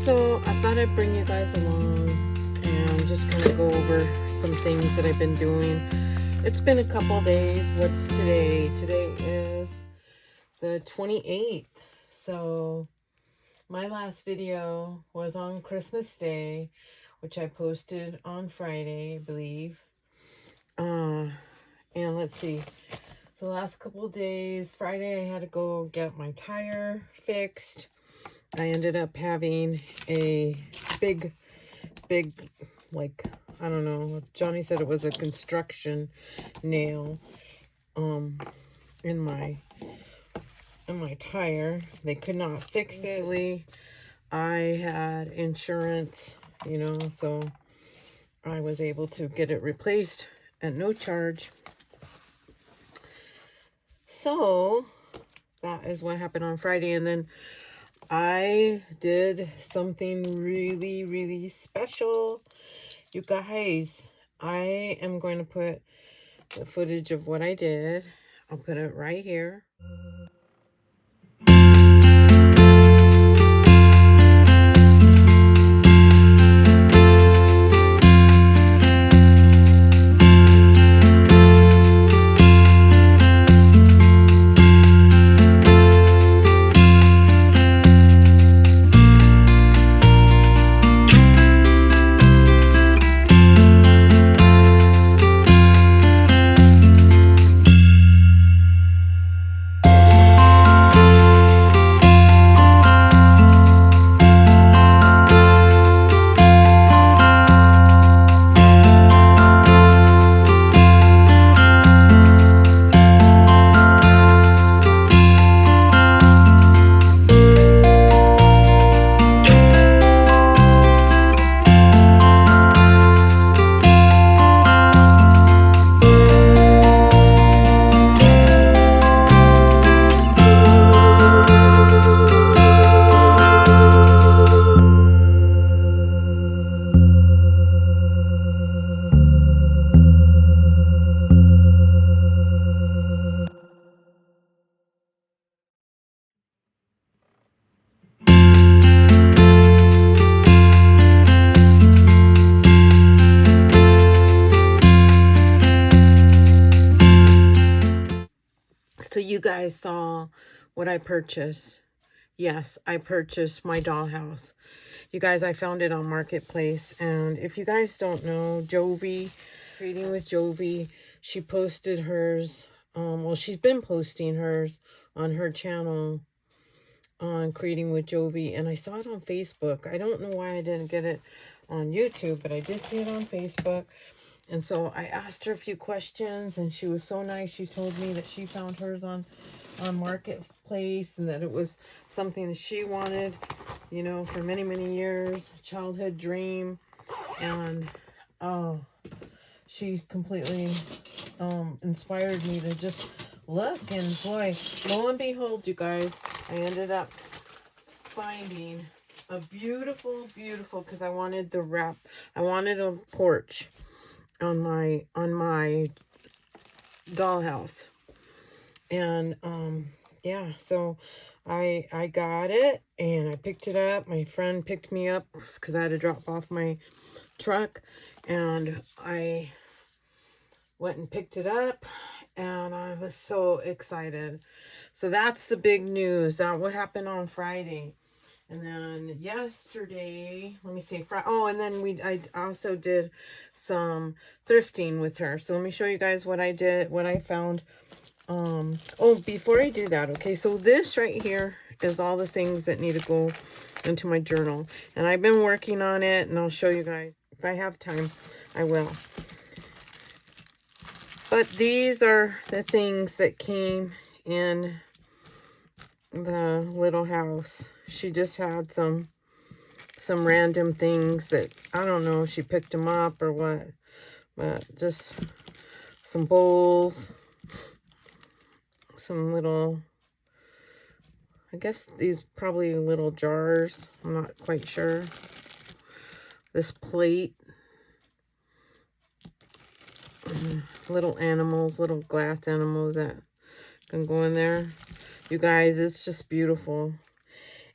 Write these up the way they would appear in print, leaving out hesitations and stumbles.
So I thought I'd bring you guys along and just kind of go over some things that I've been doing. It's been a couple days. What's today? Today is the 28th. So my last video was on Christmas Day, which I posted on Friday, I believe. And let's see. The last couple of days, Friday I had to go get my tire fixed. I ended up having a big, like, I don't know, Johnny said it was a construction nail in my tire. They could not fix it. I had insurance, so I was able to get it replaced at no charge. So that is what happened on Friday. And then I did something really, really special. You guys, I am going to put the footage of what I did. I'll put it right here. So you guys saw what I purchased. Yes, I purchased my dollhouse. You guys, I found it on Marketplace. And if you guys don't know, Jovi, Trading with Jovi, she posted hers. Well, she's been posting hers on her channel on Creating with Jovi. And I saw it on Facebook. I don't know why I didn't get it on YouTube, but I did see it on Facebook. And so I asked her a few questions, and she was so nice. She told me that she found hers on Marketplace, and that it was something that she wanted, for many, many years, childhood dream. And she completely inspired me to just look. And boy, lo and behold, you guys, I ended up finding a beautiful, because I wanted the wrap. I wanted a porch on my dollhouse. And yeah, so I got it, and I picked it up. My friend picked me up because I had to drop off my truck, and I went and picked it up, and I was so excited. So that's the big news. That what happened on Friday. And then yesterday, let me see. And then I also did some thrifting with her. So let me show you guys what I did, what I found. Before I do that, okay. So this right here is all the things that need to go into my journal, and I've been working on it, and I'll show you guys if I have time. I will. But these are the things that came in the little house. She just had some random things that I don't know if she picked them up or what, but just some bowls, some little, I guess these probably little jars, I'm not quite sure. This plate, little animals, little glass animals that can go in there. You guys, it's just beautiful.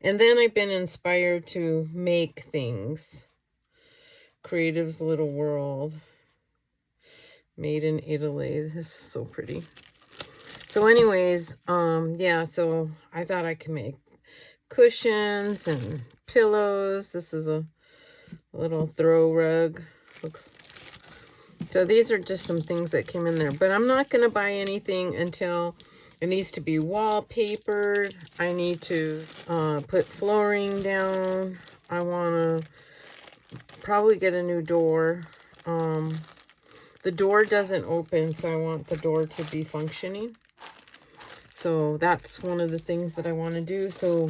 And then I've been inspired to make things. Creative's Little World. Made in Italy. This is so pretty. So anyways, yeah, so I thought I could make cushions and pillows. This is a little throw rug. Looks. So these are just some things that came in there. But I'm not going to buy anything until it needs to be wallpapered. I need to put flooring down. I want to probably get a new door. The door doesn't open, so I want the door to be functioning. So that's one of the things that I want to do. So,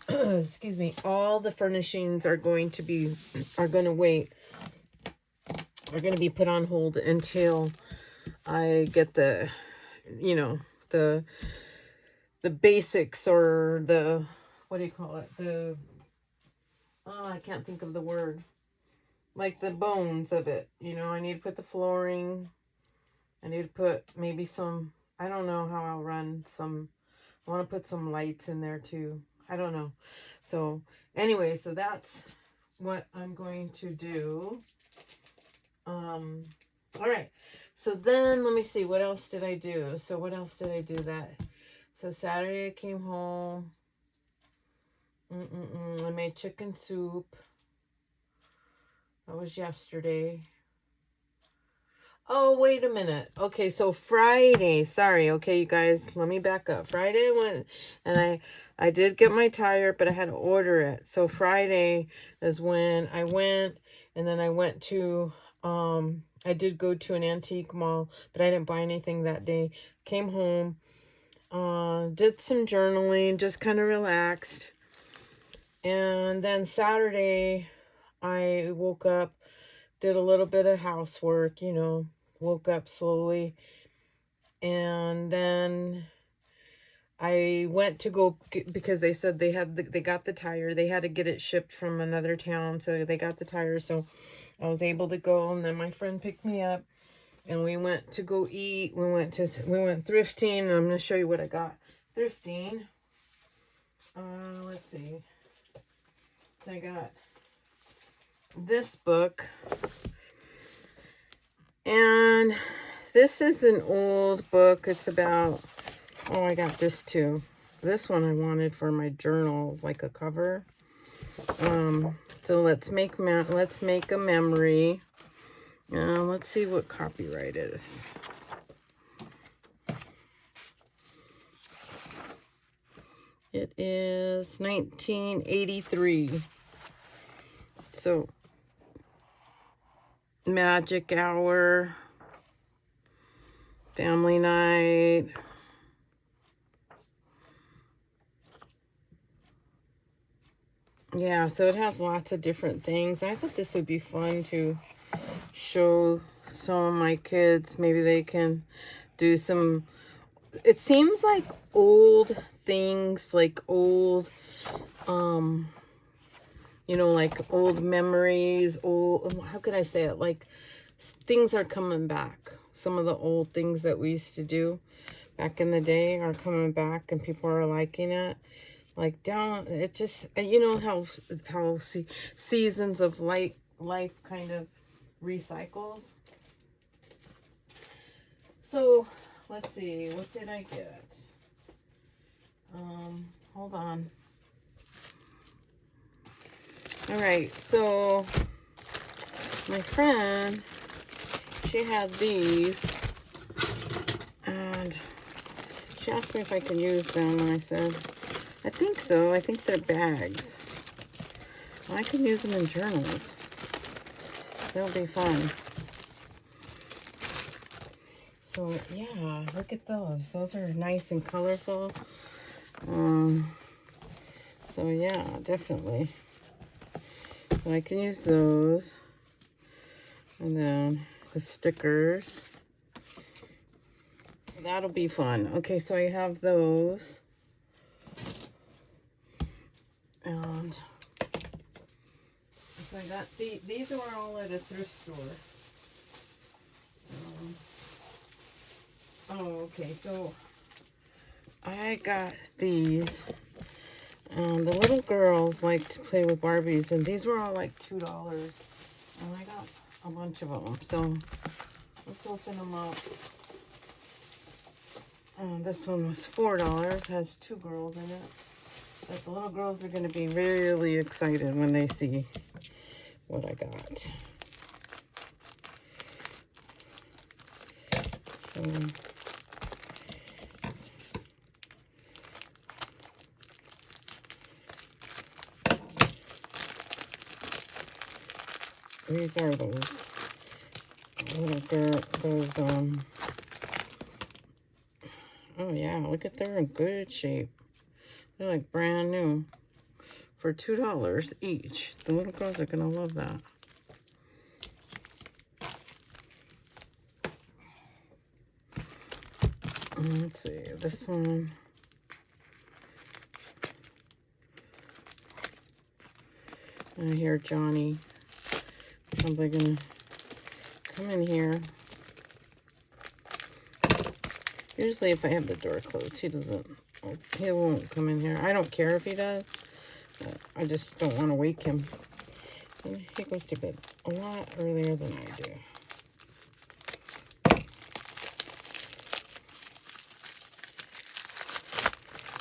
excuse me, all the furnishings are going to be, are going to wait. Are going to be put on hold until I get the, you know, the basics, or the, what do you call it? The, oh, I can't think of the word. Like the bones of it. You know, I need to put the flooring. I need to put maybe some, I don't know how I'll run some, I want to put some lights in there too. I don't know. So anyway, so that's what I'm going to do. All right. So then let me see, what else did I do? So what else did I do that? So Saturday I came home. I made chicken soup. That was yesterday. Oh, wait a minute. Okay, so Friday. Sorry, okay, you guys, let me back up. Friday I went and I did get my tire, but I had to order it. So Friday is when I went, and then I went to, I did go to an antique mall, but I didn't buy anything that day. Came home, did some journaling, just kind of relaxed. And then Saturday, I woke up, did a little bit of housework, you know, woke up slowly. And then I went to go, because they said they had, they got the tire. They had to get it shipped from another town, so they got the tire. So I was able to go, and then my friend picked me up, and we went to go eat. We went thrifting. I'm going to show you what I got thrifting. Let's see. So I got this book, and this is an old book. It's about, oh, I got this too. This one I wanted for my journal, like a cover. So let's make a memory. Let's see what copyright it is. It is 1983. So magic hour, family night. Yeah, so it has lots of different things. I thought this would be fun to show some of my kids. Maybe they can do some, it seems like old things, like old, you know, like old memories, old, how could I say it? Like things are coming back. Some of the old things that we used to do back in the day are coming back, and people are liking it. Like down, it just, you know how seasons of life kind of recycles. So let's see, what did I get? Hold on. All right, so my friend, she had these, and she asked me if I could use them, and I said, I think so. I think they're bags. I can use them in journals. They'll be fun. So, yeah, look at those. Those are nice and colorful. So, yeah, definitely. So, I can use those. And then the stickers. That'll be fun. Okay, so I have those. And so I got these are all at a thrift store. Oh, okay, so I got these The little girls like to play with Barbies, and these were all like $2. And I got a bunch of them. So let's open them up. This one was $4. Has 2 girls in it. But the little girls are going to be really excited when they see what I got. So, these are those little girl, oh yeah, look at, they're in good shape. They're like brand new for $2 each. The little girls are gonna love that. Let's see, this one. I hear Johnny probably gonna come in here. Usually if I have the door closed, he won't come in here. I don't care if he does, but I just don't want to wake him. And he goes to bed a lot earlier than I do.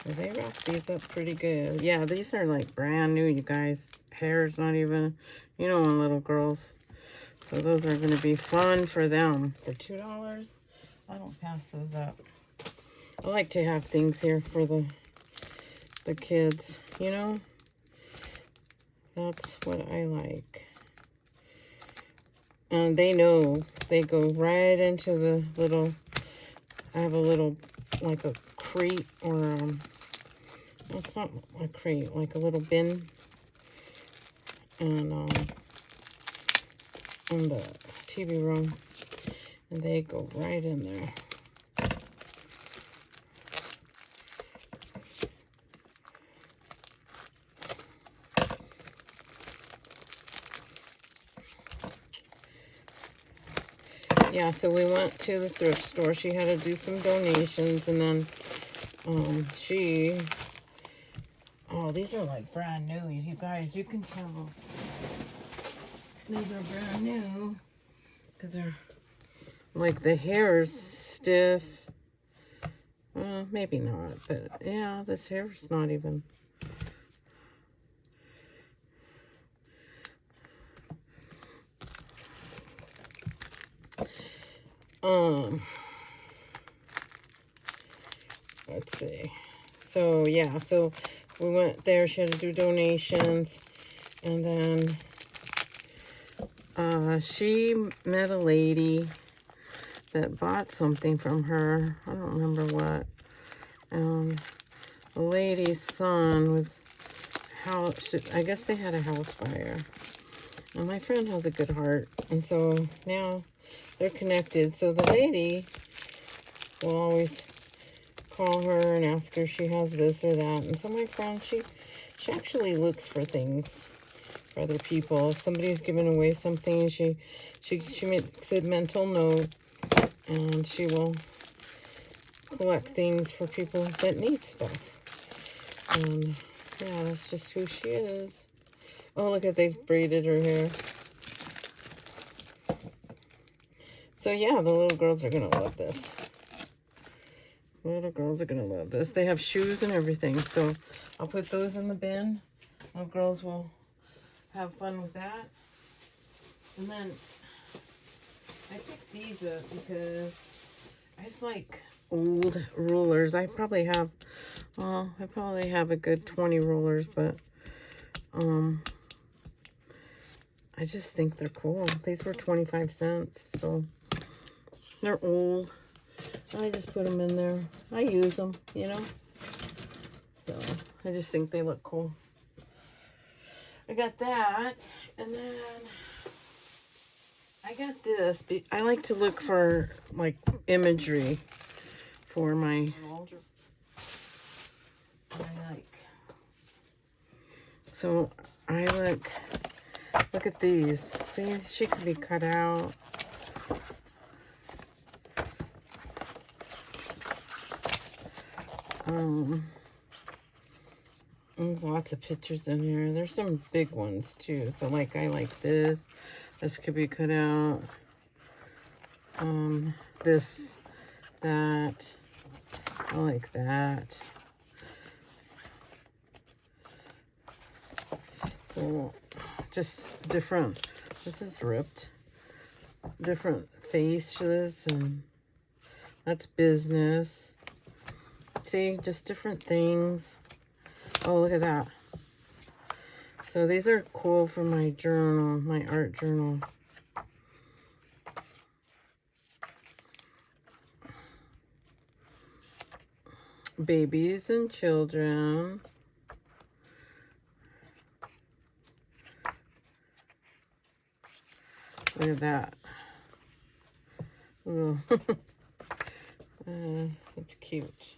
So they wrap these up pretty good. Yeah, these are like brand new, you guys. Hair's not even, on little girls. So those are going to be fun for them. For $2, I don't pass those up. I like to have things here for the kids, That's what I like. And they know. They go right into the little, I have a little, like a crate, or, it's not a crate, like a little bin. And, in the TV room. And they go right in there. Yeah, so we went to the thrift store. She had to do some donations, and then oh, these are like brand new. You guys, you can tell these are brand new because they're like, the hair is stiff. Well, maybe not, but yeah, this hair is not even. Let's see. So yeah, so we went there. She had to do donations, and then she met a lady that bought something from her. I don't remember what. The lady's son was I guess they had a house fire. And my friend has a good heart, and so now they're connected. So the lady will always call her and ask her if she has this or that. And so my friend, she actually looks for things for other people. If somebody's giving away something, she makes a mental note, and she will collect things for people that need stuff. And yeah, that's just who she is. Oh, look at, they've braided her hair. So yeah, the little girls are gonna love this. Little girls are gonna love this. They have shoes and everything, so I'll put those in the bin. Little girls will have fun with that. And then I picked these up because I just like old rulers. I probably have a good 20 rulers, but I just think they're cool. These were 25 cents, so they're old. I just put them in there. I use them, So I just think they look cool. I got that, and then I got this. I like to look for like imagery for my walls. So I look at these. See, she could be cut out. There's lots of pictures in here. There's some big ones too. So like I like this. This could be cut out. This, that. I like that. So just different. This is ripped. Different faces, and that's business. See, just different things. Oh, look at that. So these are cool for my journal, my art journal. Babies and children. Look at that. Ooh. It's cute.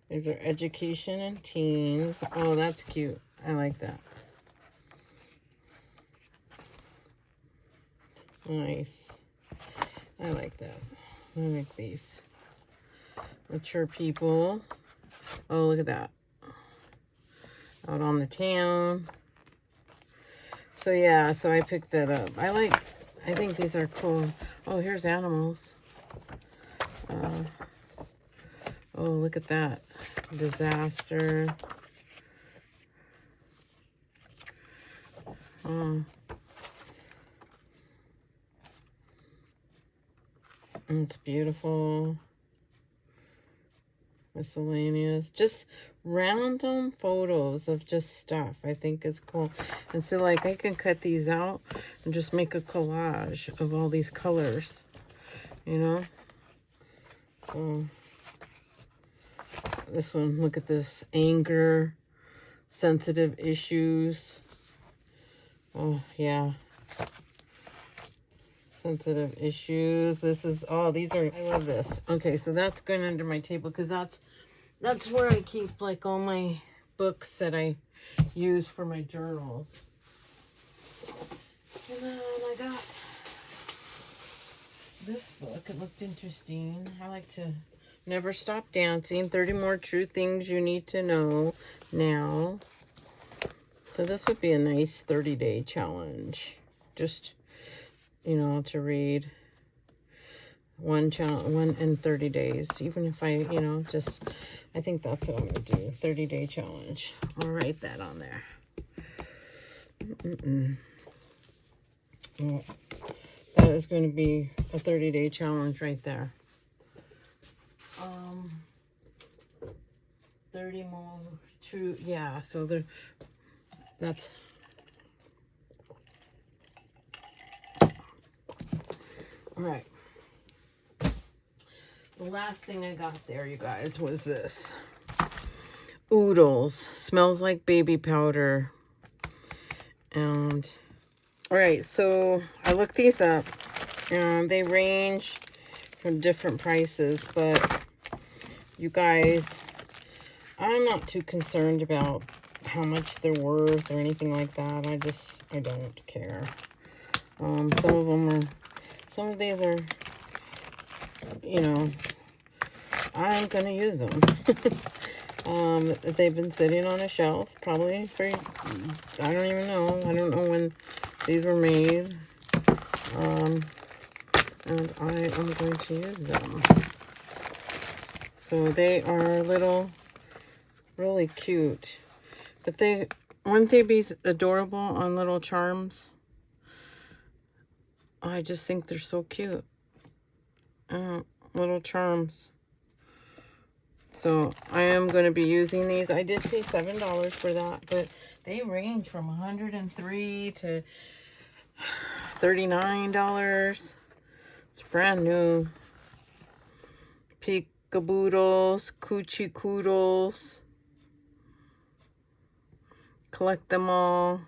These are education and teens. Oh, that's cute. I like that. Nice. I like that. I like these. Mature people. Oh, look at that. Out on the town. So yeah, so I picked that up. I think these are cool. Oh, here's animals. Oh, look at that. Disaster. Oh. It's beautiful. Miscellaneous. Just random photos of just stuff I think is cool. And so like I can cut these out and just make a collage of all these colors, you know. So this one, look at this. Anger, sensitive issues. Oh yeah, sensitive issues. This is, oh, these are, I love this. Okay, so that's going under my table because that's where I keep like all my books that I use for my journals. And then I got this book. It looked interesting. I like to Never Stop Dancing. 30 More True Things You Need to Know Now. So this would be a nice 30-day challenge. Just, you know, to read one in 30 days. Even if I, you know, just, I think that's what I'm going to do. 30-day challenge. I'll write that on there. Well, that is going to be a 30-day challenge right there. 30 more true, yeah, so that's all right. The last thing I got there, you guys, was this. Oodles. Smells like baby powder. And all right, so I looked these up, and they range from different prices, but you guys, I'm not too concerned about how much they're worth or anything like that. I don't care. Some of these are, you know, I'm gonna use them. They've been sitting on a shelf probably for, I don't even know. I don't know when these were made. And I am going to use them. So they are really cute. But wouldn't they be adorable on little charms? I just think they're so cute. Little charms. So I am going to be using these. I did pay $7 for that, but they range from $103 to $39. It's brand new. Peekaboodles, Coochie Koodles. Collect them all.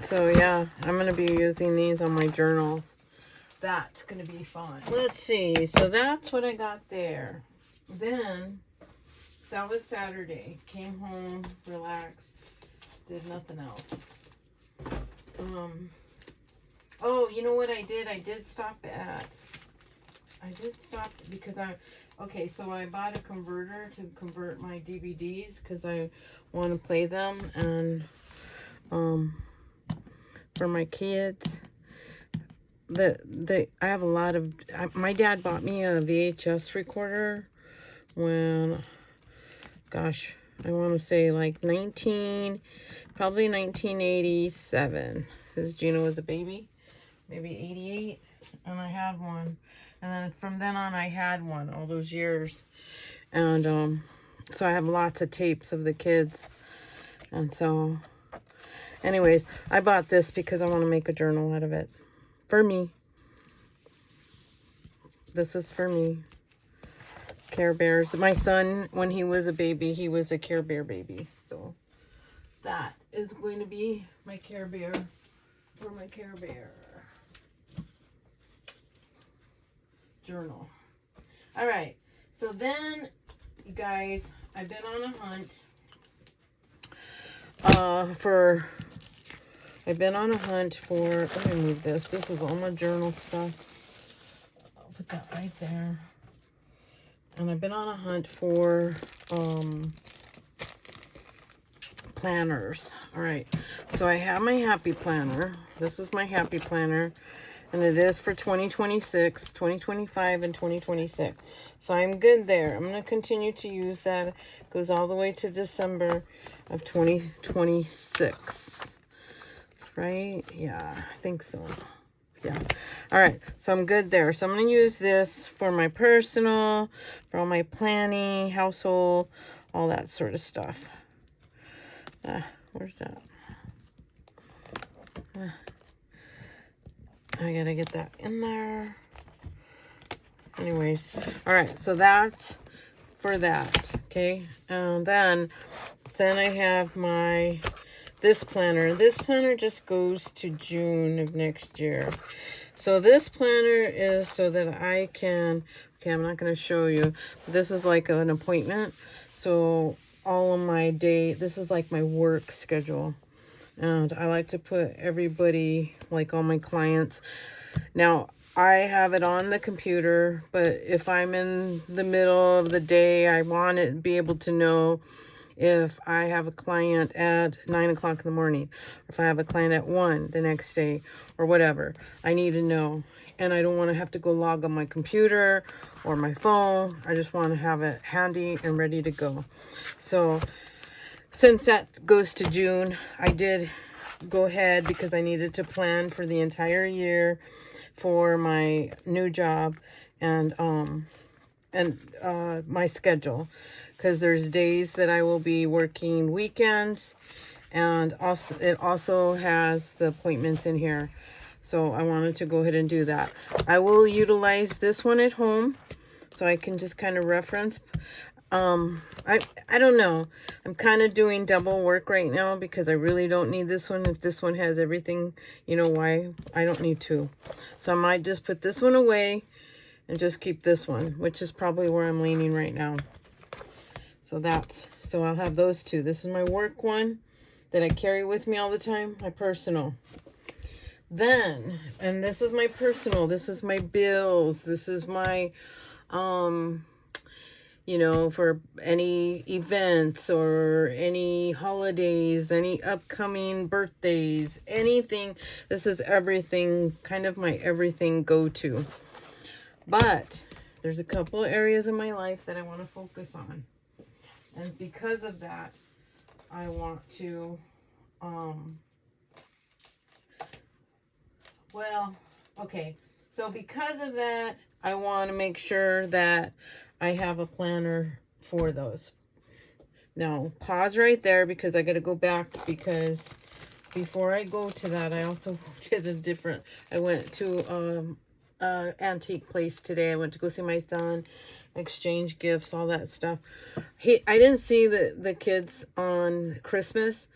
So yeah, I'm going to be using these on my journals. That's going to be fun. Let's see. So that's what I got there. Then, that was Saturday. Came home, relaxed, did nothing else. Oh, you know what I did? I did stop at I did stop because okay, so I bought a converter to convert my DVDs because I want to play them, and for my kids. I have a lot of, my dad bought me a VHS recorder when, gosh, I want to say like probably 1987, because Gina was a baby, maybe 88, and I had one. And then from then on, I had one all those years. And so I have lots of tapes of the kids. And so, anyways, I bought this because I want to make a journal out of it. For me. This is for me. Care Bears. My son, when he was a baby, he was a Care Bear baby. So that is going to be my Care Bear for my Care Bear journal. All right. So then, you guys, I've been on a hunt I've been on a hunt for, let me move this. This is all my journal stuff. I'll put that right there. And I've been on a hunt for planners. All right. So I have my happy planner. This is my happy planner. And it is for 2026, 2025, and 2026. So I'm good there. I'm going to continue to use that. It goes all the way to December of 2026. That's right? Yeah, I think so. Yeah. All right. So I'm good there. So I'm going to use this for my personal, for all my planning, household, all that sort of stuff. Where's that? I gotta get that in there. Anyways, all right, so that's for that, okay? And then I have this planner. This planner just goes to June of next year. So this planner is so that I can, okay, I'm not gonna show you. This is like an appointment. So all of my this is like my work schedule. And I like to put everybody, like all my clients. Now, I have it on the computer, but if I'm in the middle of the day, I want to be able to know if I have a client at 9 o'clock in the morning, or if I have a client at 1 the next day, or whatever. I need to know. And I don't want to have to go log on my computer or my phone. I just want to have it handy and ready to go. So since that goes to June, I did go ahead because I needed to plan for the entire year for my new job and my schedule, because there's days that I will be working weekends, and also it also has the appointments in here. So I wanted to go ahead and do that. I will utilize this one at home so I can just kind of reference. I don't know. I'm kind of doing double work right now because I really don't need this one. If this one has everything, you know why? I don't need two. So I might just put this one away and just keep this one, which is probably where I'm leaning right now. So I'll have those two. This is my work one that I carry with me all the time, my personal. Then, and this is my personal, this is my bills, this is my, you know, for any events or any holidays, any upcoming birthdays, anything. This is everything, kind of my everything go-to. But there's a couple of areas in my life that I want to focus on. And because of that, I want to, so because of that, I want to make sure that I have a planner for those. Now, pause right there because I got to go back, because before I go to that, I also did I went to antique place today. I went to go see my son, exchange gifts, all that stuff. I didn't see the kids on Christmas.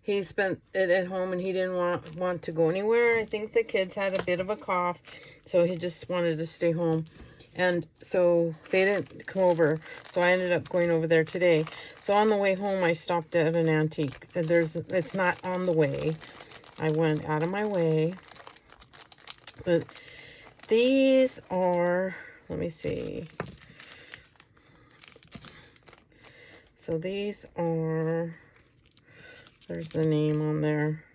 He spent it at home and he didn't want to go anywhere. I think the kids had a bit of a cough, so he just wanted to stay home. And so they didn't come over. So I ended up going over there today. So on the way home, I stopped at an antique. It's not on the way. I went out of my way. But these are let me see. So these are, there's the name on there.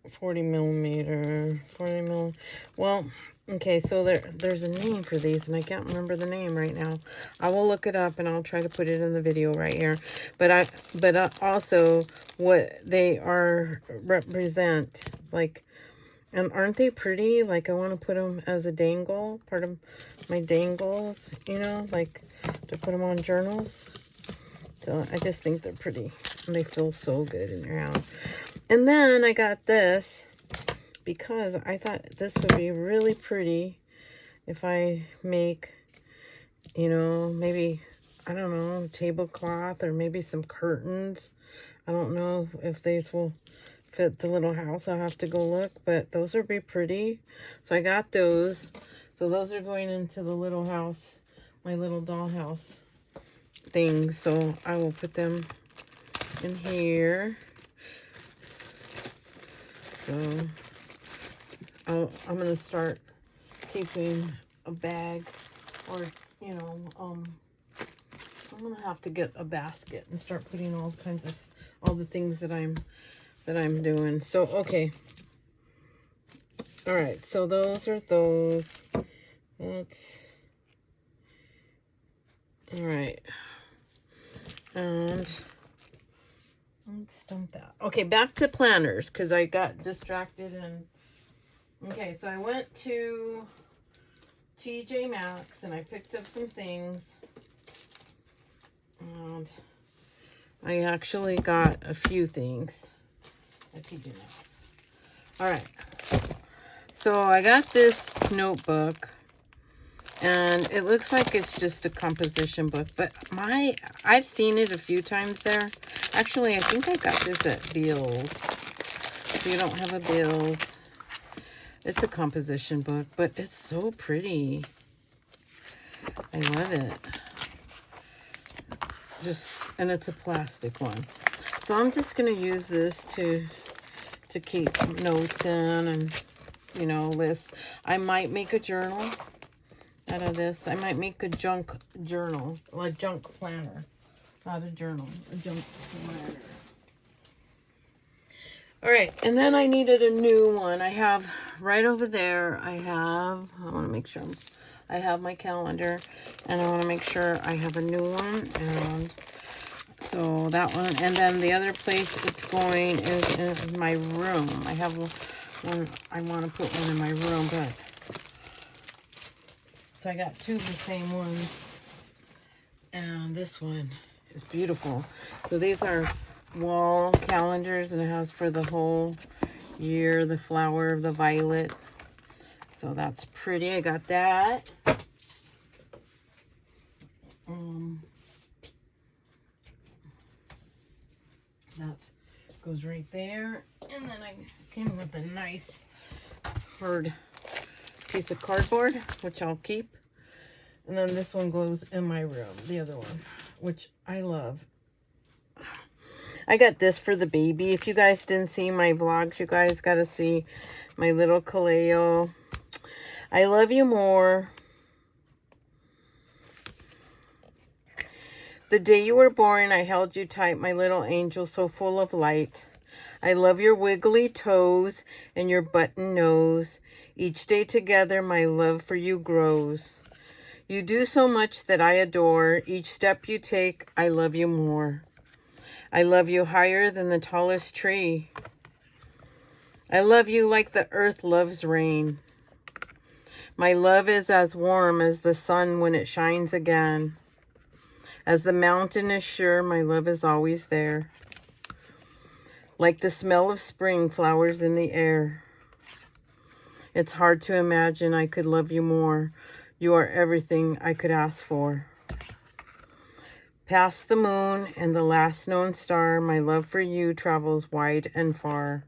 40 millimeter, 40 mil. Well, okay, so there's a name for these, and I can't remember the name right now. I will look it up, and I'll try to put it in the video right here. But also what they are represent, like, and aren't they pretty? Like, I want to put them as a dangle, part of my dangles, you know, like to put them on journals. So I just think they're pretty, and they feel so good in your hand. And then I got this because I thought this would be really pretty if I make, you know, maybe, I don't know, tablecloth or maybe some curtains. I don't know if these will fit the little house. I'll have to go look, but those would be pretty. So I got those. So those are going into the little house, my little dollhouse things. So I will put them in here. So I'm going to start keeping a bag, or, you know, I'm going to have to get a basket and start putting all kinds of, all the things that I'm doing. So, okay. All right. So those are those. That's, all right. And let's dump that. Okay, back to planners, because I got distracted. And okay, so I went to TJ Maxx and I picked up some things, and I actually got a few things at TJ Maxx. All right, so I got this notebook, and it looks like it's just a composition book, but I've seen it a few times there. Actually, I think I got this at Bealls. If you don't have a Bealls, it's a composition book, but it's so pretty. I love it. And it's a plastic one. So I'm just going to use this to keep notes in and, you know, lists. I might make a journal out of this. I might make a junk journal, a junk planner. Not a journal, a junk planner. All right, and then I needed a new one. I have right over there, I want to make sure I have my calendar, and I want to make sure I have a new one. And so that one, and then the other place it's going is in my room. I have one, I want to put one in my room, but so I got two of the same ones, and this one is beautiful. So these are wall calendars, and it has for the whole year the flower of the violet. So that's pretty. I got that. That goes right there. And then I came with a nice hard piece of cardboard, which I'll keep. And then this one goes in my room, the other one, which I love. I got this for the baby. If you guys didn't see my vlogs, you guys got to see my little Kaleo. I love you more. The day you were born, I held you tight, my little angel, so full of light. I love your wiggly toes and your button nose. Each day together, my love for you grows. You do so much that I adore. Each step you take, I love you more. I love you higher than the tallest tree. I love you like the earth loves rain. My love is as warm as the sun when it shines again. As the mountain is sure, my love is always there. Like the smell of spring flowers in the air. It's hard to imagine I could love you more. You are everything I could ask for. Past the moon and the last known star, my love for you travels wide and far.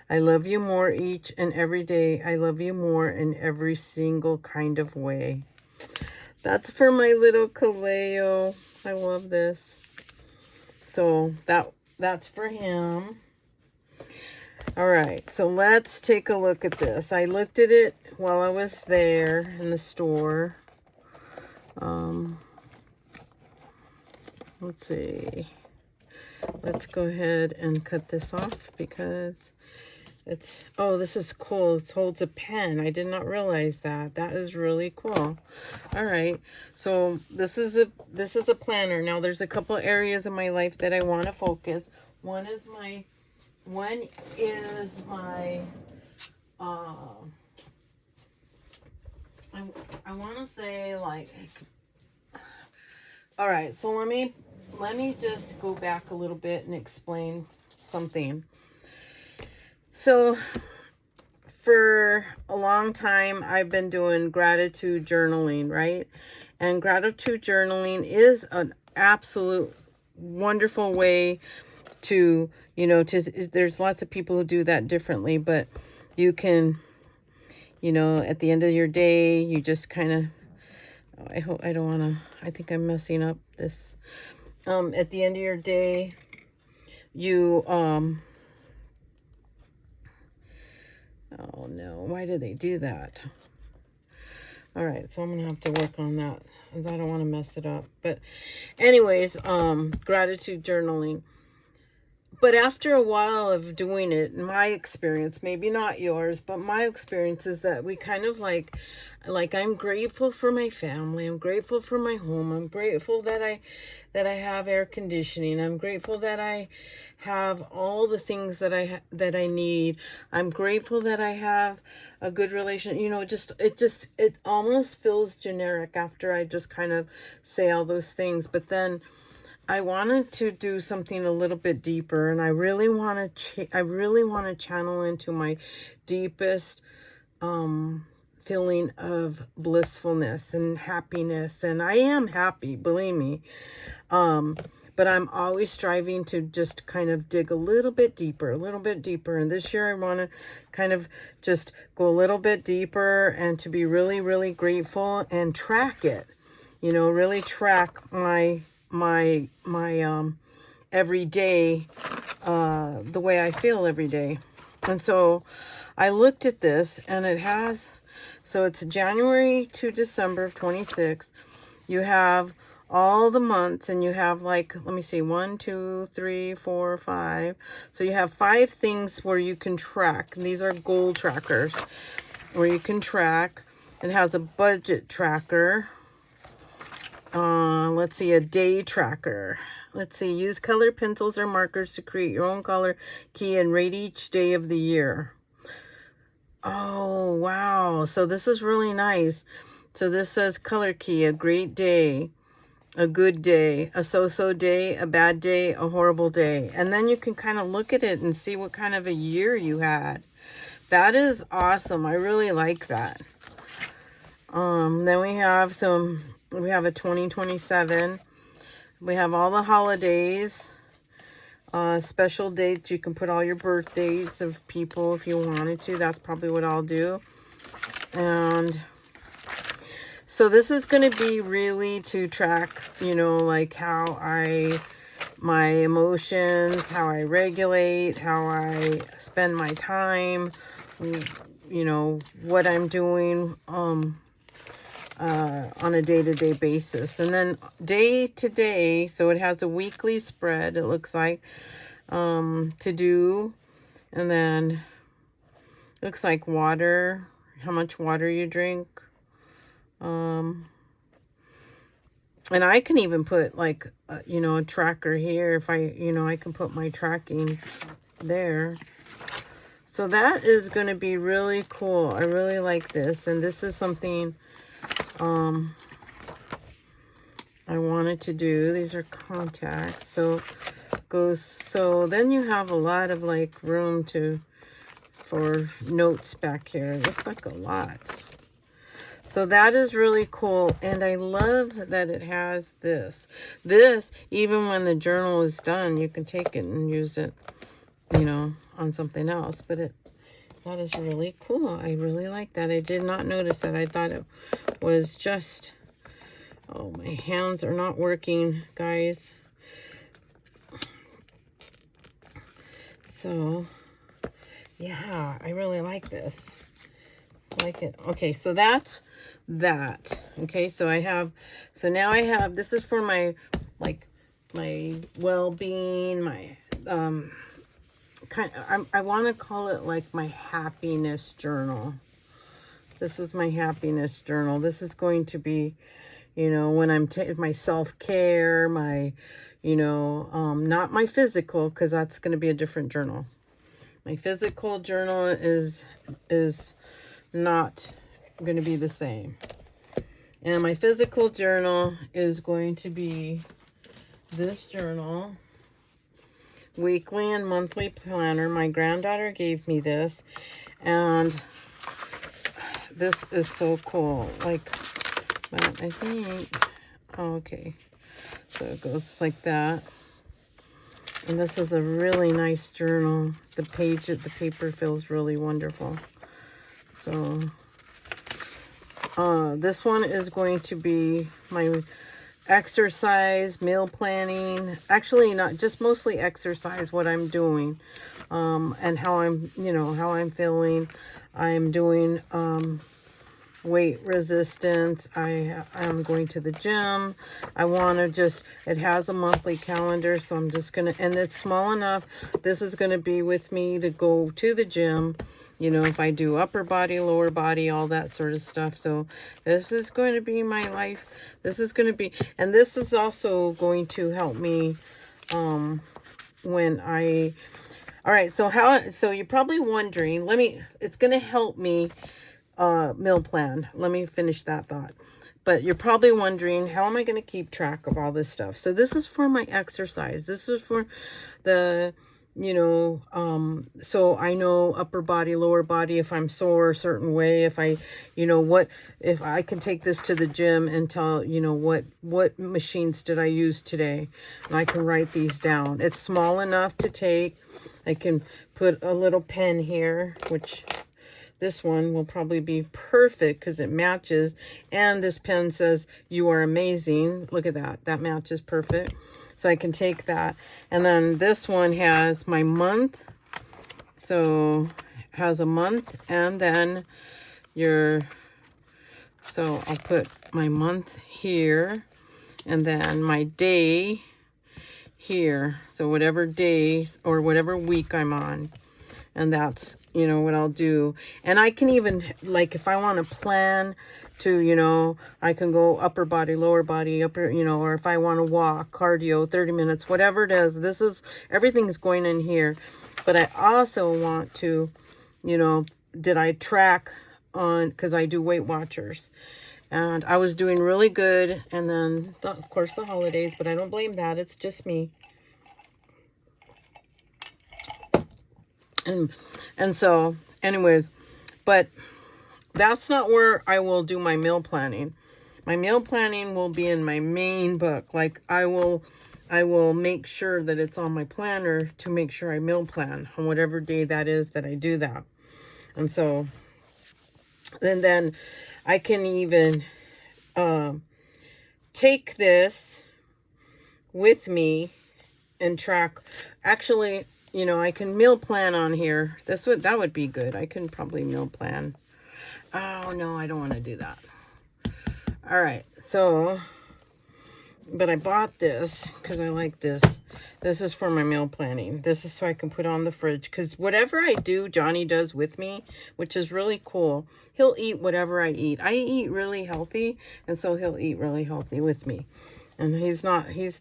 I love you more each and every day. I love you more in every single kind of way. That's for my little Kaleo. I love this. So that's for him. All right, so let's take a look at this. I looked at it while I was there in the store. Let's see. Let's go ahead and cut this off because it's, oh, this is cool. It holds a pen. I did not realize that. That is really cool. All right. So this is a planner. Now there's a couple areas in my life that I want to focus. One is my I want to say like, all right, so let me just go back a little bit and explain something. So for a long time, I've been doing gratitude journaling, right? And gratitude journaling is an absolute wonderful way to, you know, there's lots of people who do that differently, but you can, you know, at the end of your day, you just kind of, I hope I don't want to, I think I'm messing up this. At the end of your day, you, oh no, why did they do that? All right, so I'm going to have to work on that because I don't want to mess it up. But anyways, gratitude journaling. But after a while of doing it, in my experience, maybe not yours, but my experience is that we kind of like I'm grateful for my family. I'm grateful for my home. I'm grateful that I have air conditioning. I'm grateful that I have all the things that I need. I'm grateful that I have a good relation. You know, it almost feels generic after I just kind of say all those things. But then I wanted to do something a little bit deeper, and I really want to channel into my deepest feeling of blissfulness and happiness. And I am happy, believe me. But I'm always striving to just kind of dig a little bit deeper. And this year I want to kind of just go a little bit deeper and to be really, really grateful and track it. You know, really track my every day, the way I feel every day. And so I looked at this, and it has, so it's January to December of 26. You have all the months, and you have like, let me see, 1, 2, 3, 4, 5. So you have 5 things where you can track. These are goal trackers where you can track. It has a budget tracker. Let's see, a day tracker. Let's see, use color pencils or markers to create your own color key and rate each day of the year. Oh, wow. So this is really nice. So this says color key, a great day, a good day, a so-so day, a bad day, a horrible day. And then you can kind of look at it and see what kind of a year you had. That is awesome. I really like that. Then we have a 2027. We have all the holidays, special dates. You can put all your birthdays of people if you wanted to. That's probably what I'll do. And so this is going to be really to track, you know, like my emotions, how I regulate, how I spend my time, you know, what I'm doing, on a day-to-day basis. And then day to day, so it has a weekly spread, it looks like, to do. And then looks like water, how much water you drink. And I can even put like, you know, a tracker here. If I can put my tracking there. So that is going to be really cool. I really like this. And this is something I wanted to do. These are contacts. So then you have a lot of like room for notes back here. It looks like a lot. So that is really cool. And I love that it has this. This, even when the journal is done, you can take it and use it, you know, on something else. But that is really cool. I really like that. I did not notice that. I thought it was just, oh, my hands are not working, guys. So Yeah, I really like this. I like it. Okay, so that's that. Okay, so now I have, this is for my, like, my well-being, my, I want to call it like my happiness journal. This is my happiness journal. This is going to be, you know, when I'm my self-care, my, you know, not my physical, because that's going to be a different journal. My physical journal is not going to be the same. And my physical journal is going to be this journal, weekly and monthly planner. My granddaughter gave me this, and this is so cool. Like, but I think, oh, okay, so it goes like that. And this is a really nice journal. The paper feels really wonderful. So this one is going to be my exercise, meal planning. Actually, not just mostly exercise, what I'm doing, and how I'm, you know, how I'm feeling. I'm doing weight resistance. I'm going to the gym. I want to just, it has a monthly calendar, so I'm just going to, and it's small enough. This is going to be with me to go to the gym, you know, if I do upper body, lower body, all that sort of stuff. So this is going to be my life. This is going to be, and this is also going to help me when I, all right, so you're probably wondering, it's going to help me meal plan. Let me finish that thought. But you're probably wondering, how am I going to keep track of all this stuff? So this is for my exercise. This is for the, you know, so I know upper body, lower body, if I'm sore a certain way, if I, you know, if I can take this to the gym and tell, you know, what machines did I use today? And I can write these down. It's small enough to take. I can put a little pen here, which this one will probably be perfect because it matches. And this pen says, "You are amazing." Look at that. That matches perfect. So I can take that. And then this one has my month. So it has a month. And then so I'll put my month here. And then my day here. So whatever day or whatever week I'm on. And that's, you know, what I'll do. And I can even, like, if I want to plan to, you know, I can go upper body, lower body, upper, you know, or if I want to walk, cardio, 30 minutes, whatever it is, everything's going in here. But I also want to, you know, did I track on, because I do Weight Watchers. And I was doing really good. And then, of course, the holidays, but I don't blame that. It's just me. And so, anyways, but that's not where I will do my meal planning. My meal planning will be in my main book. Like, I will make sure that it's on my planner to make sure I meal plan on whatever day that is that I do that. And so, and then I can even take this with me and track. Actually, you know, I can meal plan on here. That would be good. I can probably meal plan. Oh, no, I don't want to do that. All right, so, but I bought this because I like this. This is for my meal planning. This is so I can put on the fridge, because whatever I do, Johnny does with me, which is really cool. He'll eat whatever I eat. I eat really healthy, and so he'll eat really healthy with me. And he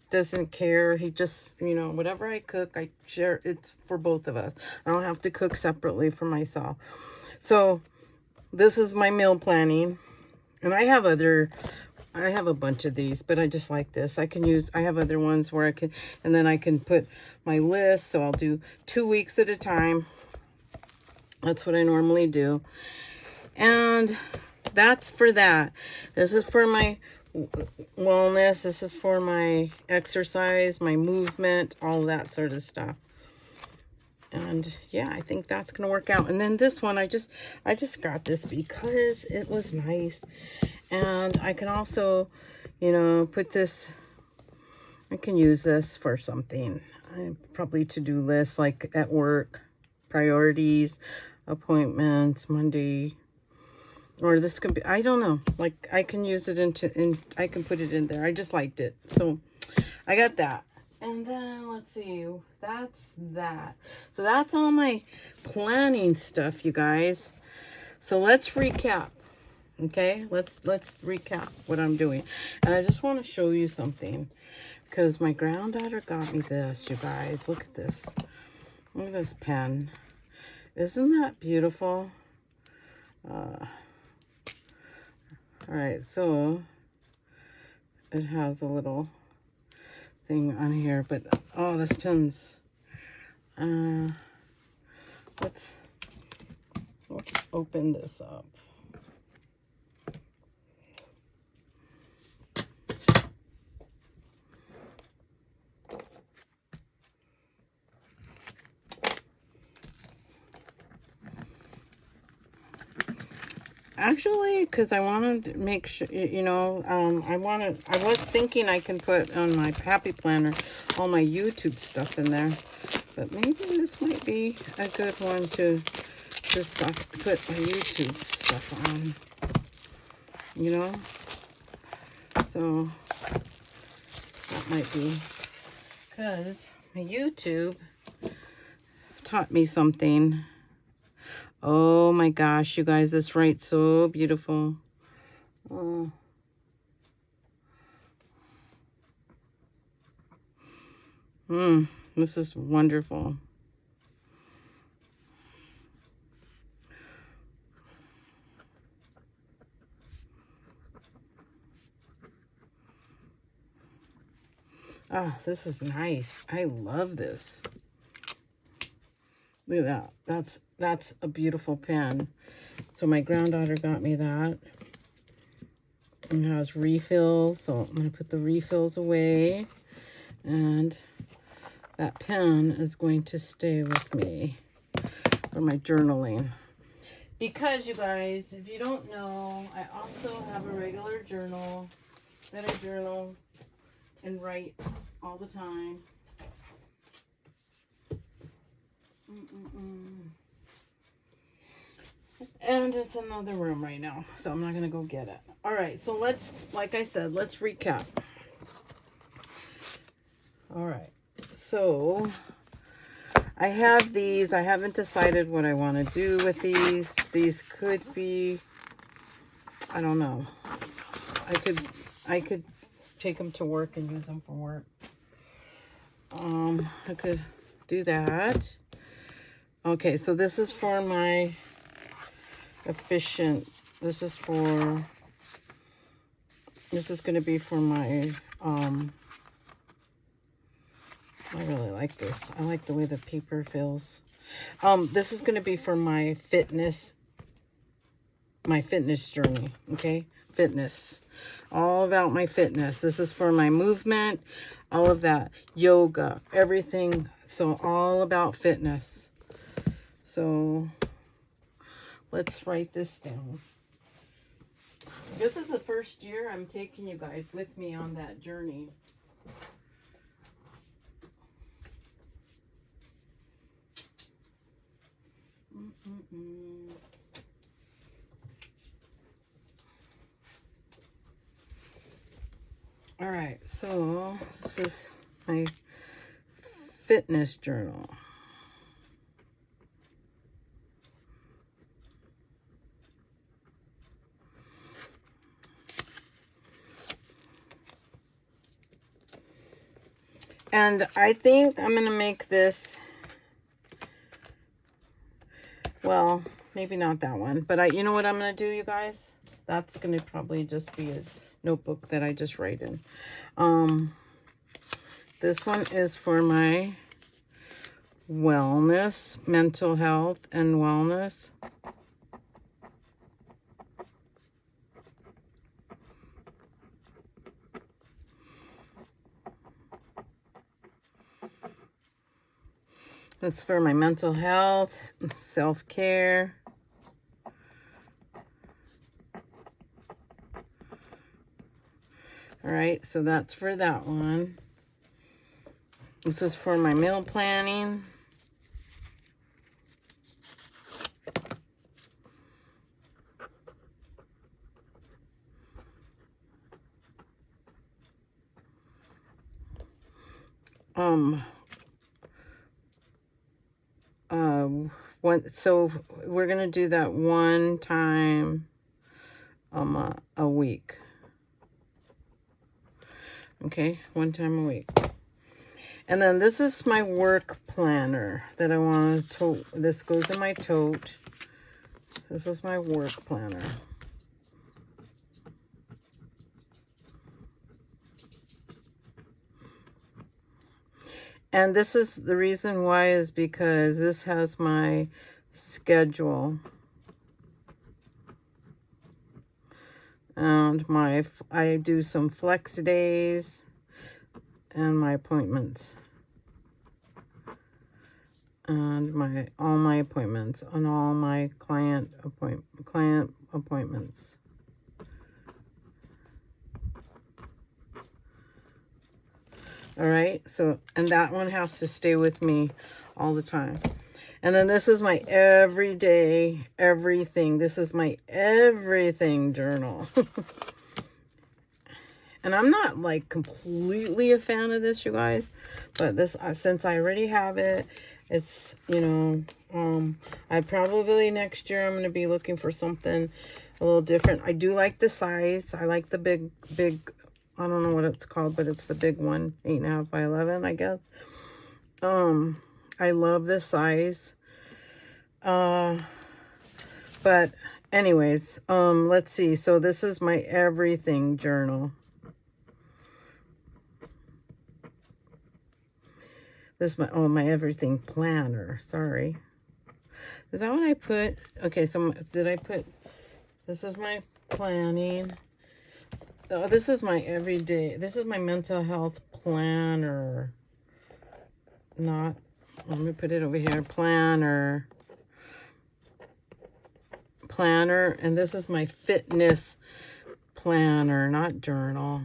doesn't care. He just, you know, whatever I cook, I share. It's for both of us. I don't have to cook separately for myself. So this is my meal planning. And I have a bunch of these, but I just like this. I have other ones where and then I can put my list. So I'll do 2 weeks at a time. That's what I normally do. And that's for that. This is for my wellness. This is for my exercise, my movement, all that sort of stuff. And yeah, I think that's gonna work out. And then this one, I just got this because it was nice. And I can also, you know, put this, I can use this for something. Probably to-do lists, like at work. priorities, appointments, Monday. Or this could be, I don't know. Like, I can use it I can put it in there. I just liked it. So, I got that. And then, let's see. That's that. So, that's all my planning stuff, you guys. So, let's recap. Okay? Let's recap what I'm doing. And I just want to show you something. Because my granddaughter got me this, you guys. Look at this. Look at this pen. Isn't that beautiful? Alright, so it has a little thing on here, but oh, this pen's let's open this up. Actually, because I wanted to make sure, you know, I was thinking I can put on my Happy Planner all my YouTube stuff in there. But maybe this might be a good one to just put my YouTube stuff on. You know? So, that might be. Because my YouTube taught me something. Oh my gosh, you guys, this writes so beautiful. Oh. This is wonderful. Ah, this is nice. I love this. Look at that. That's a beautiful pen. So my granddaughter got me that. It has refills, so I'm going to put the refills away. And that pen is going to stay with me for my journaling. Because, you guys, if you don't know, I also have a regular journal that I journal and write all the time. And it's in another room right now, so I'm not going to go get it. All right, so like I said, let's recap. All right, so I have these. I haven't decided what I want to do with these. These could be, I don't know. I could take them to work and use them for work. I could do that. Okay, so this is for my efficient. This is going to be for my, I really like this. I like the way the paper feels. This is going to be for my fitness journey, okay? Fitness. All about my fitness. This is for my movement, all of that. Yoga, everything. So all about fitness. So let's write this down. This is the first year I'm taking you guys with me on that journey. All right, so this is my fitness journal. And I think I'm going to make this, well, maybe not that one, but you know what I'm going to do, you guys? That's going to probably just be a notebook that I just write in. This one is for my wellness, mental health and wellness. That's for my mental health, self-care. All right, so that's for that one. This is for my meal planning. so we're gonna do that one time a week. Okay, one time a week. And then this is my work planner that I want to tote. This goes in my tote. This is my work planner. And this is the reason why is because this has my schedule. And I do some flex days and my appointments. And all my appointments and all my client appointments. All right, so, and that one has to stay with me all the time. And then this is my everyday, everything. This is my everything journal. And I'm not like completely a fan of this, you guys. But this, since I already have it, it's, you know, I probably next year I'm going to be looking for something a little different. I do like the size. I like the big, I don't know what it's called, but it's the big one, 8.5 by 11, I guess. I love this size. But anyways, let's see. So this is my everything journal. This is my everything planner. Sorry. Is that what I put? Okay, so did I put, this is my planning. Oh, this is my everyday, this is my mental health planner. Not, let me put it over here, planner. And this is my fitness planner, not journal.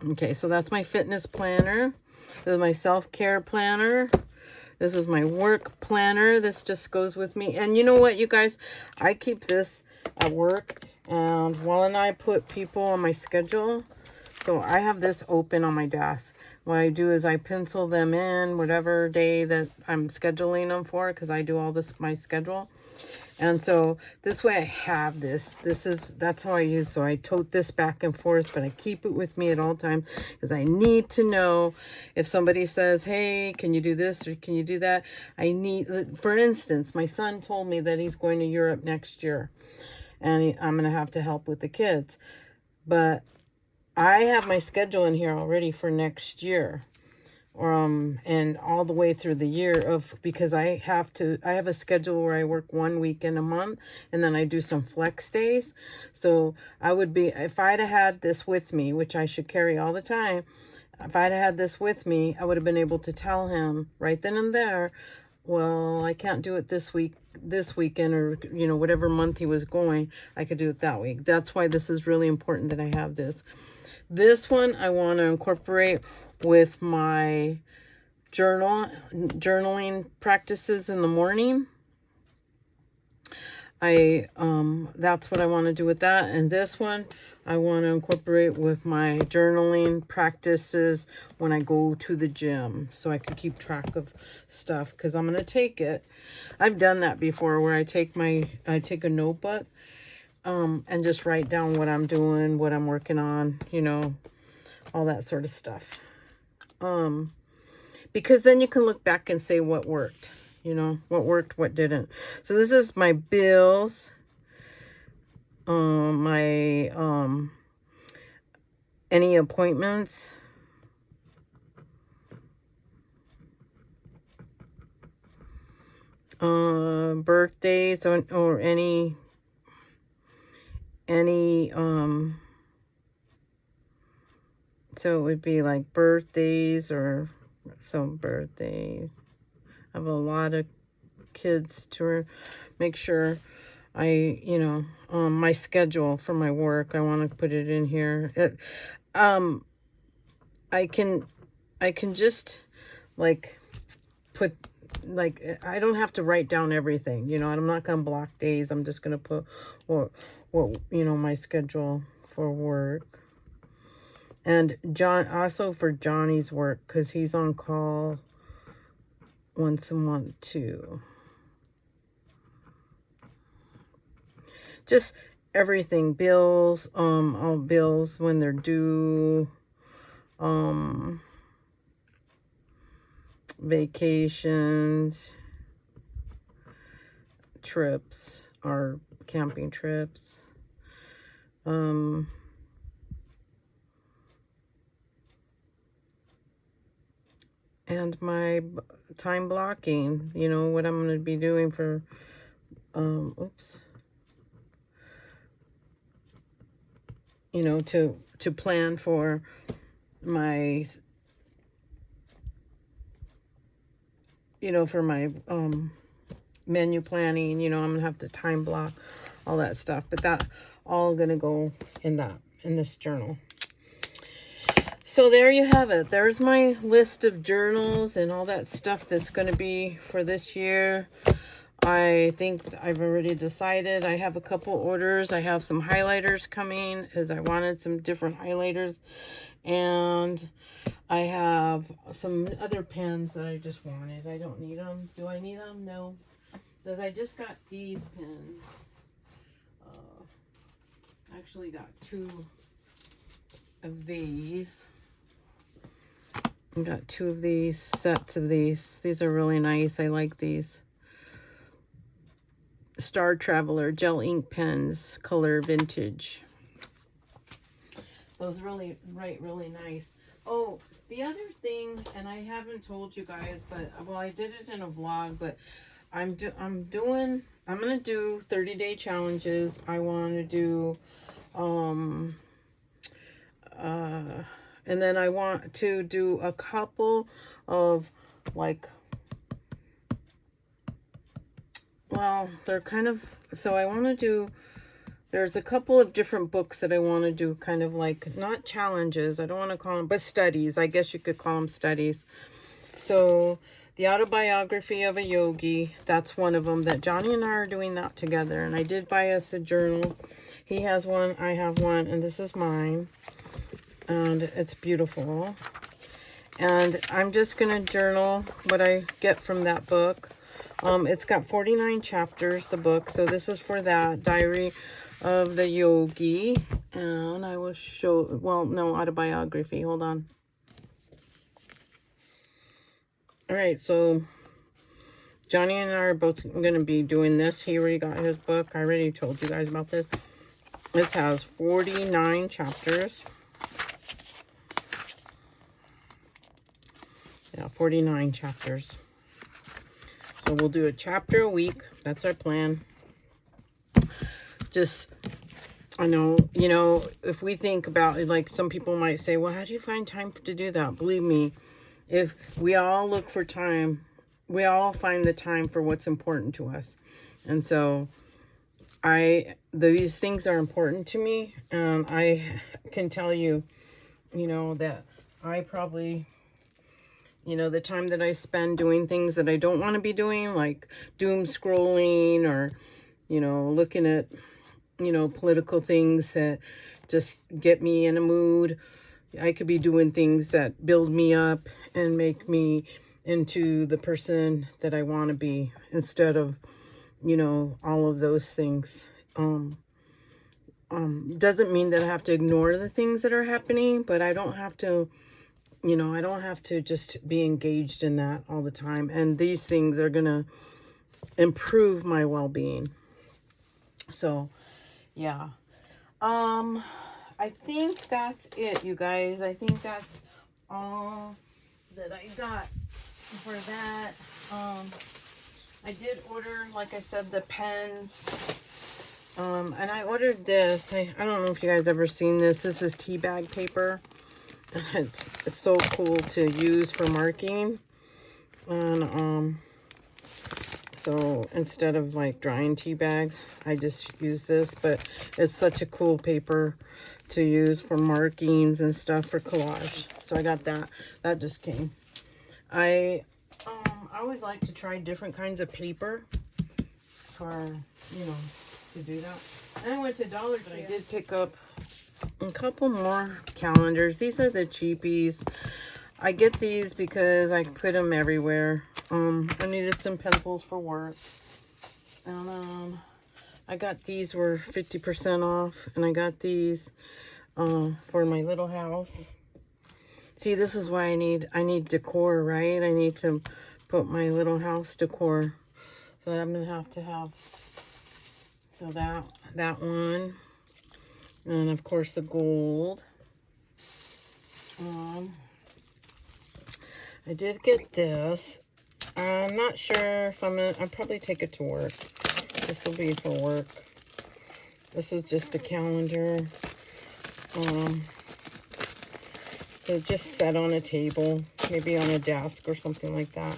Okay, so that's my fitness planner. This is my self-care planner. This is my work planner. This just goes with me. And you know what, you guys? I keep this at work. And Wall and I put people on my schedule. So I have this open on my desk. What I do is I pencil them in whatever day that I'm scheduling them for, because I do all this, my schedule. And so this way I have this. That's how I use. So I tote this back and forth, but I keep it with me at all times because I need to know if somebody says, hey, can you do this or can you do that? For instance, my son told me that he's going to Europe next year. And I'm going to have to help with the kids. But I have my schedule in here already for next year. And all the way through the year because I have a schedule where I work 1 week in a month. And then I do some flex days. So if I'd have had this with me, which I should carry all the time. If I'd have had this with me, I would have been able to tell him right then and there, well, I can't do it this weekend, or, you know, whatever month he was going, I could do it that week. That's why this is really important that I have this. This one I want to incorporate with my journaling practices in the morning. That's what I want to do with that. And this one I want to incorporate with my journaling practices when I go to the gym, so I can keep track of stuff, because I'm going to take it. I've done that before, where I take a notebook and just write down what I'm doing, what I'm working on, you know, all that sort of stuff. Because then you can look back and say what worked. You know, what worked, what didn't. So this is my bills, my, any appointments, birthdays, or any, so it would be like birthdays, or some birthdays. I have a lot of kids to make sure my schedule for my work, I want to put it in here. I can just like put, like, I don't have to write down everything, you know, I'm not going to block days. I'm just going to put what, you know, my schedule for work. And John, also for Johnny's work, because he's on call once a month too. Just everything, bills, all bills when they're due, vacations, trips, or camping trips, and my time blocking, you know, what I'm going to be doing for, oops, you know, to plan for my, you know, for my, menu planning, you know, I'm gonna have to time block all that stuff, but that all gonna go in this journal. So there you have it. There's my list of journals and all that stuff that's gonna be for this year. I think I've already decided. I have a couple orders. I have some highlighters coming, as I wanted some different highlighters, and I have some other pens that I just wanted. I don't need them. Do I need them? No. Because I just got these pens. Actually got 2 of these. I got 2 of these, sets of these. These are really nice. I like these. Star Traveler gel ink pens, color vintage. Those really nice. Oh, the other thing, and I haven't told you guys, but, well, I did it in a vlog, but I'm gonna do 30-day challenges. I want to do, and then I want to do a couple of, like, well, they're kind of, so I want to do, there's a couple of different books that I want to do, kind of like, not challenges, I don't want to call them, but studies. I guess you could call them studies. So the autobiography of a yogi, that's one of them, that Johnny and I are doing that together. And I did buy us a journal. He has one, I have one, and this is mine. And it's beautiful. And I'm just going to journal what I get from that book. It's got 49 chapters, the book. So this is for that, Diary of the Yogi. And I will show, well, no, autobiography. Hold on. All right, so Johnny and I are both going to be doing this. He already got his book. I already told you guys about this. This has 49 chapters. Yeah, 49 chapters. So we'll do a chapter a week. That's our plan. Just, I know, you know, if we think about it, like some people might say, well, how do you find time to do that? Believe me, if we all look for time, we all find the time for what's important to us. And so these things are important to me. I can tell you, you know, that I probably, you know, the time that I spend doing things that I don't want to be doing, like doom scrolling or, you know, looking at, you know, political things that just get me in a mood. I could be doing things that build me up and make me into the person that I want to be, instead of, you know, all of those things. Doesn't mean that I have to ignore the things that are happening, but I don't have to, you know, I don't have to just be engaged in that all the time. And these things are going to improve my well-being. So, yeah. I think that's it, you guys. I think that's all that I got for that. I did order, like I said, the pens. And I ordered this. I don't know if you guys ever seen this. This is tea bag paper. And it's so cool to use for marking. And so instead of like drying tea bags, I just use this. But it's such a cool paper to use for markings and stuff for collage. So I got that. That just came. I always like to try different kinds of paper for, you know, to do that. And I went to Dollar Tree. I did pick up a couple more calendars. These are the cheapies. I get these because I put them everywhere. I needed some pencils for work. And I got these were 50% off. And I got these for my little house. See, this is why I need decor, right? I need to put my little house decor. So I'm going to have, so that one. And of course the gold. I did get this. I'm not sure if I'll probably take it to work. This will be for work. This is just a calendar. They're just set on a table, maybe on a desk or something like that.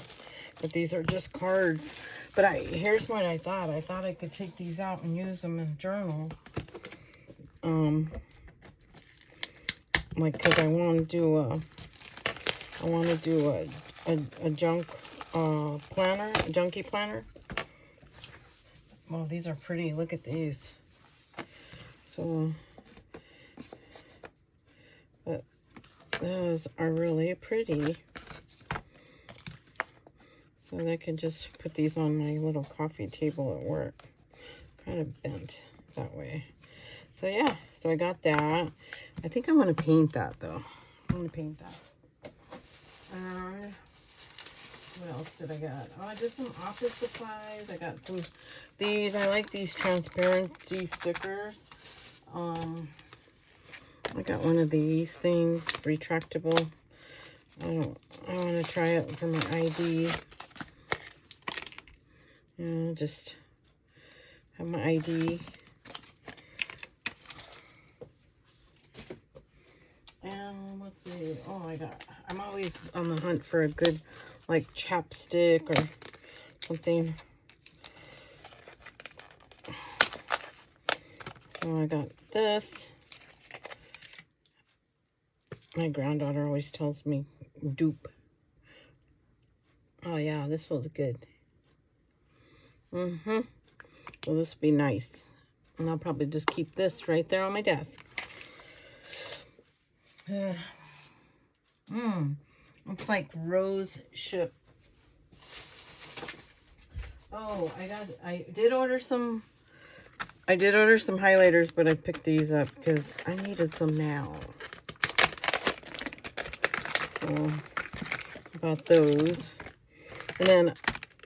But these are just cards. But here's what I thought. I thought I could take these out and use them in a journal. Like, cause I want to do a junk planner, a junkie planner. Well, these are pretty. Look at these. So those are really pretty. So I can just put these on my little coffee table at work. Kind of bent that way. So yeah, so I got that. I think I want to paint that though. I want to paint that. What else did I get? Oh, I did some office supplies. I got some these. I like these transparency stickers. I got one of these things, retractable. I want to try it for my ID. Just have my ID. And let's see. Oh, I'm always on the hunt for a good, like, chapstick or something. So I got this. My granddaughter always tells me dupe. Oh yeah, this was good. Well, this will be nice. And I'll probably just keep this right there on my desk. It's like rose ship. Oh, I did order some highlighters, but I picked these up because I needed some now. So about those. And then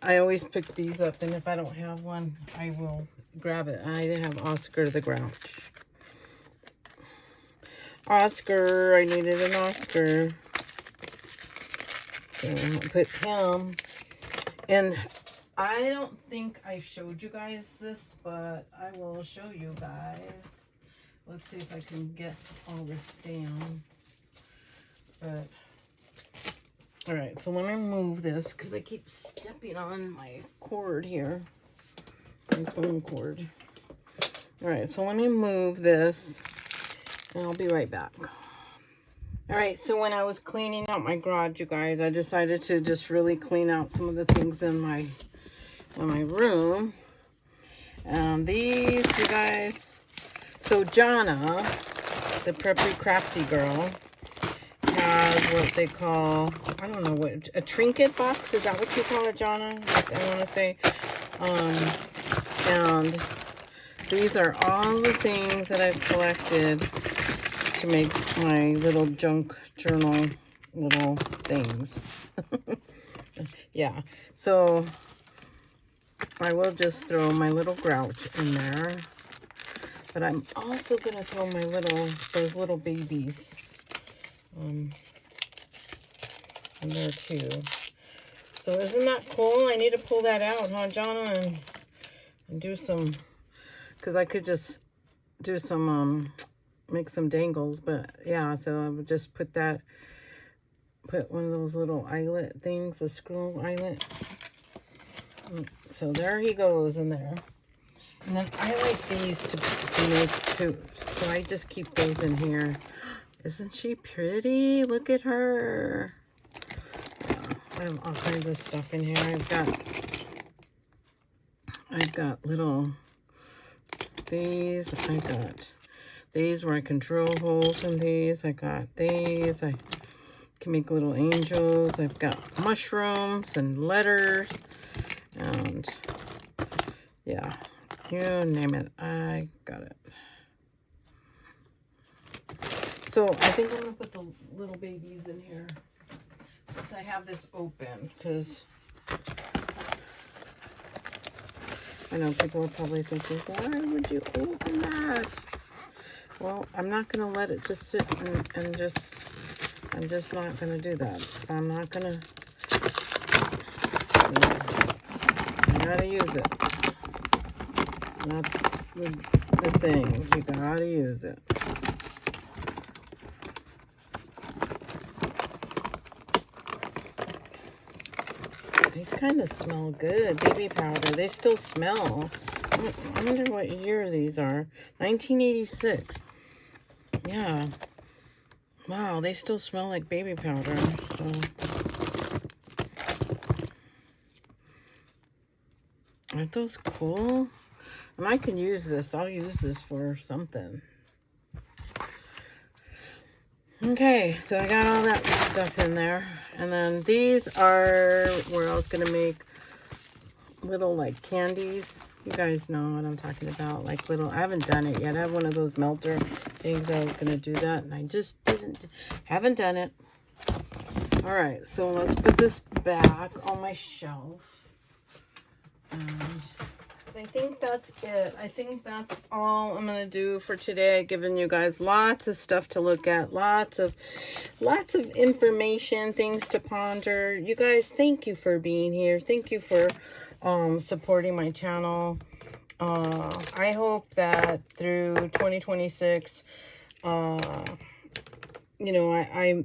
I always pick these up, and if I don't have one, I will grab it. I didn't have Oscar the Grouch. Oscar, I needed an Oscar. So I put him. And I don't think I showed you guys this, but I will show you guys. Let's see if I can get all this down. But all right, so let me move this because I keep stepping on my cord here, my phone cord. All right, so let me move this and I'll be right back. All right, so when I was cleaning out my garage, you guys, I decided to just really clean out some of the things in my room. And these, you guys, so Jonna, the preppy crafty girl, has what they call, I don't know what, a trinket box? Is that what you call it, Jonna? I want to say. And these are all the things that I've collected to make my little junk journal little things. Yeah, so I will just throw my little grouch in there. But I'm also going to throw those little babies in there too. So isn't that cool? I need to pull that out, huh, Jonna, and do some, because I could just do some, make some dangles, but yeah, so I would just put one of those little eyelet things, the screw eyelet. So there he goes in there. And then I like these to make too, so I just keep those in here. Isn't she pretty? Look at her. I have all kinds of stuff in here. I've got little these. these where I can drill holes in these. I got these. I can make little angels. I've got mushrooms and letters. And yeah, you name it. I got it. So I think I'm going to put the little babies in here since I have this open, because I know people are probably thinking, why would you open that? Well, I'm not going to let it just sit and I'm just not going to do that. I'm not going to, you got to use it. That's the thing. You got to use it. These kind of smell good. Baby powder. They still smell. I wonder what year these are. 1986. Yeah. Wow, they still smell like baby powder. So. Aren't those cool? And I can use this. I'll use this for something. Okay, so I got all that stuff in there. And then these are where I was going to make little like candies. You guys know what I'm talking about. Like little, I haven't done it yet. I have one of those melter things. I was going to do that and I just haven't done it. All right, so let's put this back on my shelf. And I think that's it. I think that's all I'm going to do for today. I've given you guys lots of stuff to look at, lots of information, things to ponder. You guys, thank you for being here. Thank you for supporting my channel. I hope that through 2026, you know, I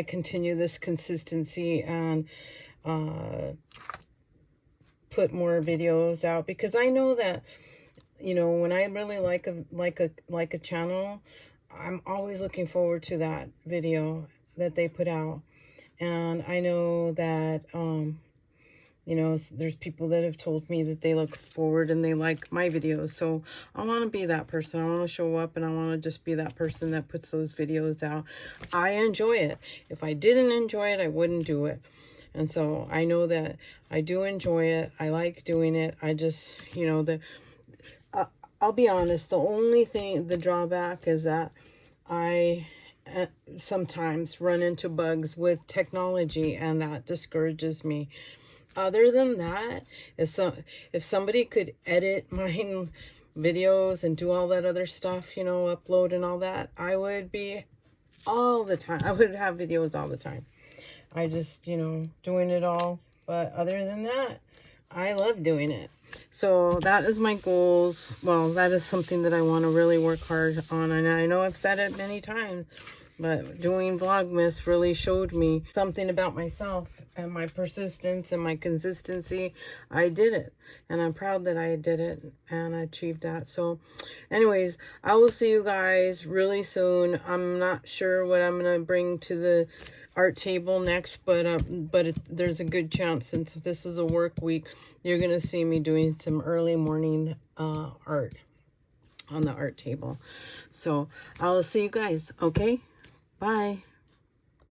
continue this consistency and put more videos out, because I know that, you know, when I really like a channel, I'm always looking forward to that video that they put out. And I know that you know, there's people that have told me that they look forward and they like my videos. So I want to be that person. I want to show up and I want to just be that person that puts those videos out. I enjoy it. If I didn't enjoy it, I wouldn't do it. And so I know that I do enjoy it. I like doing it. I just, you know, I'll be honest. The only thing, the drawback is that I sometimes run into bugs with technology, and that discourages me. Other than that, if somebody could edit my videos and do all that other stuff, you know, upload and all that, I would be all the time. I would have videos all the time. I just, you know, doing it all. But other than that, I love doing it. So that is my goals. Well, that is something that I want to really work hard on. And I know I've said it many times, but doing Vlogmas really showed me something about myself and my persistence and my consistency. I did it. And I'm proud that I did it and I achieved that. So anyways, I will see you guys really soon. I'm not sure what I'm going to bring to the art table next, but there's a good chance, since this is a work week, you're going to see me doing some early morning art on the art table. So I'll see you guys. Okay. Bye.